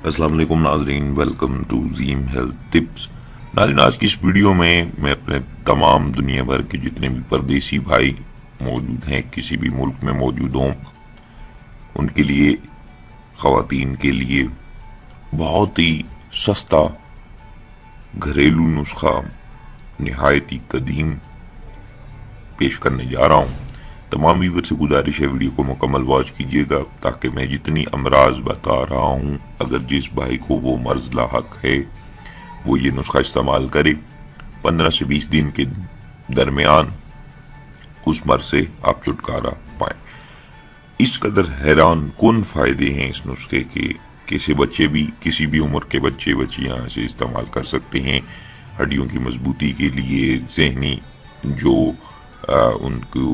السلام علیکم ناظرین، ویلکم ٹو زیم ہیلتھ ٹپس۔ ناظرین، آج کی اس ویڈیو میں اپنے تمام دنیا بھر کے جتنے بھی پردیسی بھائی موجود ہیں، کسی بھی ملک میں موجود ہوں، ان کے لیے، خواتین کے لیے بہت ہی سستا گھریلو نسخہ نہایت ہی قدیم پیش کرنے جا رہا ہوں۔ تمام ویور سے گزارش ہے ویڈیو کو مکمل واچ کیجیے گا تاکہ میں جتنی امراض بتا رہا ہوں، اگر جس بھائی کو وہ مرض لاحق ہے وہ یہ نسخہ استعمال کرے، 15 سے 20 دن کے درمیان اس مرض سے آپ چھٹکارا پائیں۔ اس قدر حیران کن فائدے ہیں اس نسخے کے، کسی بچے بھی، کسی بھی عمر کے بچے بچیاں اسے استعمال کر سکتے ہیں۔ ہڈیوں کی مضبوطی کے لیے، ذہنی جو ان کو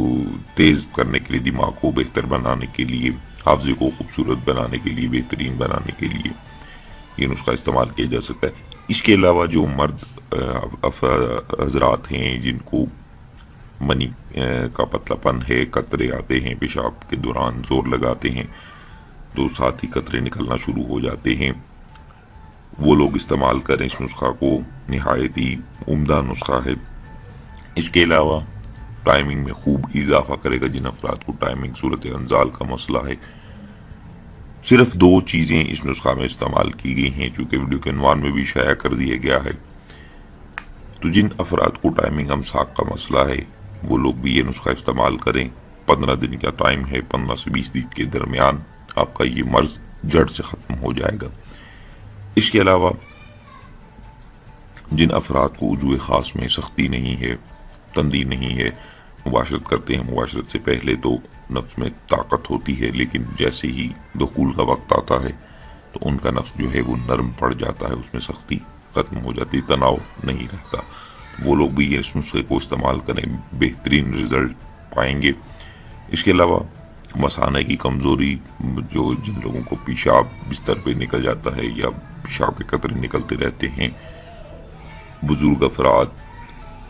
تیز کرنے کے لیے، دماغ کو بہتر بنانے کے لیے، حافظے کو خوبصورت بنانے کے لیے، بہترین بنانے کے لیے یہ نسخہ استعمال کیا جا سکتا ہے۔ اس کے علاوہ جو مرد حضرات ہیں جن کو منی کا پتلا پن ہے، قطرے آتے ہیں پیشاب کے دوران، زور لگاتے ہیں تو ساتھ ہی قطرے نکلنا شروع ہو جاتے ہیں، وہ لوگ استعمال کریں اس نسخہ کو۔ نہایت ہی عمدہ نسخہ ہے۔ اس کے علاوہ ٹائمنگ میں خوب اضافہ کرے گا جن افراد کو ٹائمنگ صورت انزال کا مسئلہ ہے۔ صرف 2 چیزیں اس نسخہ میں استعمال کی گئی ہیں، چونکہ ویڈیو کے عنوان میں بھی شائع کر دیا گیا ہے، تو جن افراد کو ٹائمنگ امساک کا مسئلہ ہے وہ لوگ بھی یہ نسخہ استعمال کریں۔ 15 دن کا ٹائم ہے، 15 سے 20 دن کے درمیان آپ کا یہ مرض جڑ سے ختم ہو جائے گا۔ اس کے علاوہ جن افراد کو عضو خاص میں سختی نہیں ہے، تندی نہیں ہے، مباشرت کرتے ہیں، مباشرت سے پہلے تو نفس میں طاقت ہوتی ہے، لیکن جیسے ہی دخول کا وقت آتا ہے تو ان کا نفس جو ہے وہ نرم پڑ جاتا ہے، اس میں سختی ختم ہو جاتی، تناؤ نہیں رہتا، وہ لوگ بھی یہ نسخے کو استعمال کریں، بہترین رزلٹ پائیں گے۔ اس کے علاوہ مثانے کی کمزوری، جو جن لوگوں کو پیشاب بستر پہ نکل جاتا ہے یا پیشاب کے قطرے نکلتے رہتے ہیں، بزرگ افراد،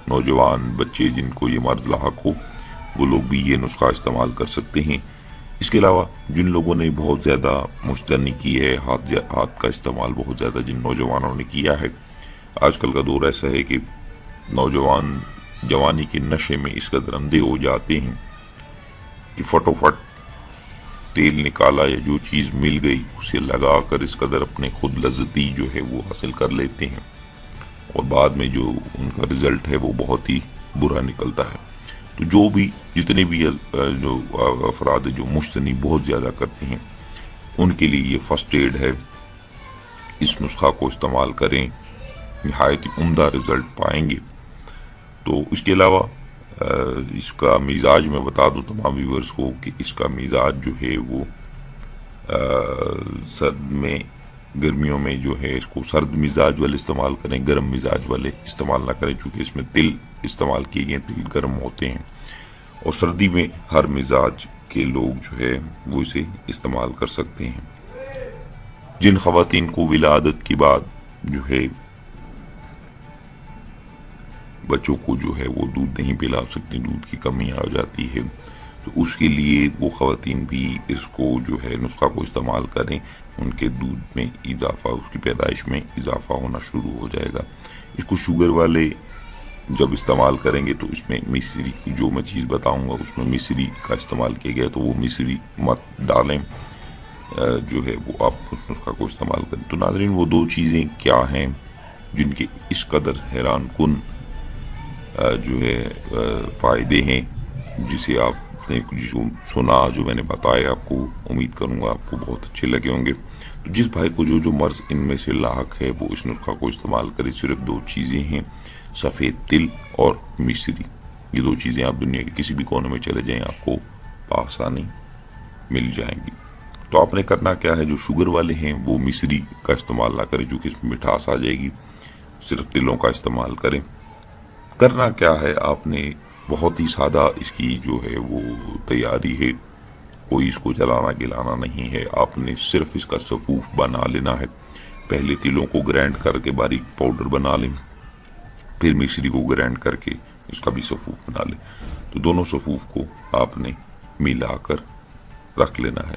نوجوان بچے جن کو یہ مرض لاحق ہو، وہ لوگ بھی یہ نسخہ استعمال کر سکتے ہیں۔ اس کے علاوہ جن لوگوں نے بہت زیادہ مشتنی کی ہے، ہاتھ کا استعمال بہت زیادہ جن نوجوانوں نے کیا ہے، آج کل کا دور ایسا ہے کہ نوجوان جوانی کے نشے میں اس قدر اندھے ہو جاتے ہیں کہ فٹوفٹ تیل نکالا یا جو چیز مل گئی اسے لگا کر اس قدر اپنے خود لذتی جو ہے وہ حاصل کر لیتے ہیں، اور بعد میں جو ان کا رزلٹ ہے وہ بہت ہی برا نکلتا ہے۔ تو جو بھی جتنے بھی جو افراد جو مشتنی بہت زیادہ کرتے ہیں ان کے لیے یہ فرسٹ ایڈ ہے، اس نسخہ کو استعمال کریں، نہایت ہی عمدہ رزلٹ پائیں گے۔ تو اس کے علاوہ اس کا مزاج میں بتا دوں تمام ویورز کو کہ اس کا مزاج جو ہے وہ سرد میں، گرمیوں میں جو ہے اس کو سرد مزاج والے استعمال کریں، گرم مزاج والے استعمال نہ کریں، چونکہ اس میں تل استعمال کیے گئے، تل گرم ہوتے ہیں، اور سردی میں ہر مزاج کے لوگ جو ہے وہ اسے استعمال کر سکتے ہیں۔ جن خواتین کو ولادت کے بعد جو ہے بچوں کو جو ہے وہ دودھ نہیں پلا سکتی، دودھ کی کمی آ جاتی ہے، تو اس کے لیے وہ خواتین بھی اس کو جو ہے نسخہ کو استعمال کریں، ان کے دودھ میں اضافہ، اس کی پیدائش میں اضافہ ہونا شروع ہو جائے گا۔ اس کو شوگر والے جب استعمال کریں گے تو اس میں مصری کی جو میں چیز بتاؤں گا اس میں مصری کا استعمال کیا گیا، تو وہ مصری مت ڈالیں، جو ہے وہ آپ اس نسخہ کو استعمال کریں۔ تو ناظرین، وہ 2 چیزیں کیا ہیں جن کے اس قدر حیران کن جو ہے فائدے ہیں، جسے آپ نے جو سنا، جو میں نے بتایا، آپ کو امید کروں گا آپ کو بہت اچھے لگے ہوں گے۔ تو جس بھائی کو جو مرض ان میں سے لاحق ہے وہ اس نسخہ کو استعمال کرے۔ صرف 2 چیزیں ہیں، سفید تل اور مصری، یہ 2 چیزیں آپ دنیا کے کسی بھی کونے میں چلے جائیں آپ کو بآسانی مل جائیں گی۔ تو آپ نے کرنا کیا ہے، جو شوگر والے ہیں وہ مصری کا استعمال نہ کریں، چونکہ اس میں مٹھاس آ جائے گی، صرف تلوں کا استعمال کریں۔ کرنا کیا ہے، آپ نے بہت ہی سادہ اس کی جو ہے وہ تیاری ہے، کوئی اس کو جلانا گلانا نہیں ہے، آپ نے صرف اس کا صفوف بنا لینا ہے۔ پہلے تلوں کو گرائنڈ کر کے باریک پاؤڈر بنا لیں، پھر مصری کو گرائنڈ کر کے اس کا بھی صفوف بنا لیں، تو دونوں صفوف کو آپ نے ملا کر رکھ لینا ہے۔